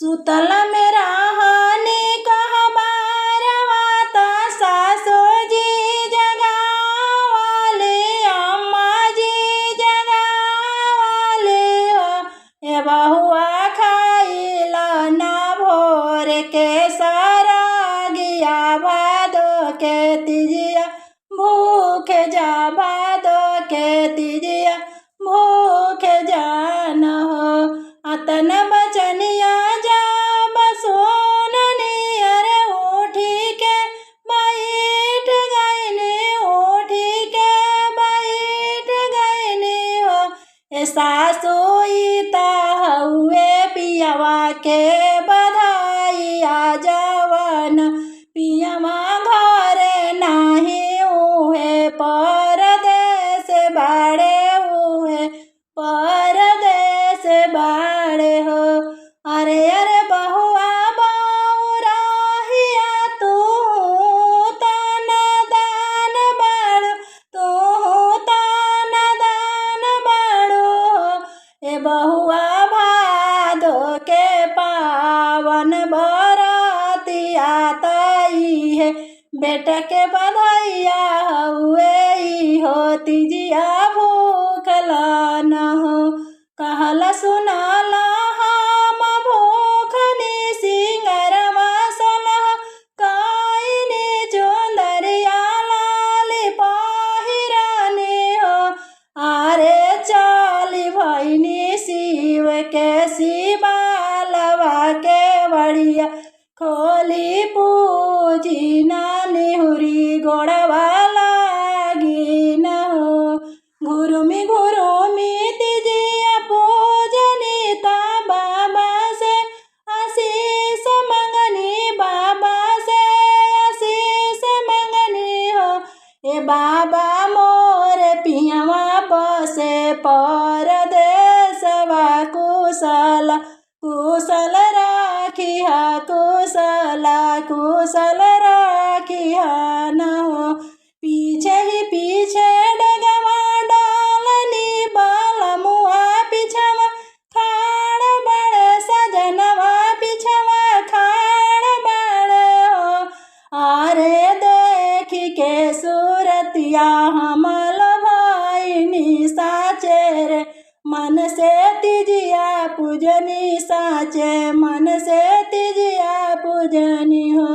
सुतल में रहनी कहबारवा त सासो जी जगावले अम्मा जी जगावले ए बहुआ खाइला ना भोर के सरगिया भादो के तिजिया भूख जा भादो के तिजिया भूख जान हो अतन बचनिया जा बसोननी अरे उठी के बैठ गईनी उठी के बैठ गईनी हो ए सासुईता हुए पियवा के बधाइया जवन पियवा घरे नाही उहे परदेस बाड़े उहे परदेस बाड़े हो अरे अरे बहुआ बौराहिया तू तन दान बाड़ो तू तन दान बाड़ो ए बहुआ भादो के पावन बरतिया तई है बेटा के बधाइया हुए हो तिजिया भूखला न हो कहला सुनाला हम भूखनी सिंगरवा सोलह काइनी चुंदरिया लाली पहिरानी हो आरे चाली भैनी शिव के शिवालवा के बढ़िया खोली पूजी नानी हुरी गोड़वा लागी न हो घुरुमी तिजिया पूजनी ता बाबा से आशीष मंगनी बाबा से आशीष मंगनी हो ए बाबा मोर पियवा बसे परदेसवा कुशल कुशल राखिया कुशल राखिया न हो पीछे ही पीछे डगवा डालनी बालमुआ पिछवा खाड़ बड़े सजनवा पिछवा खाड़ बड़े हो आरे देख के सूरतिया हमल भाईनी साचे रे मन से तिजिया पूजनी साचे मन से तिजिया पूजनी हो।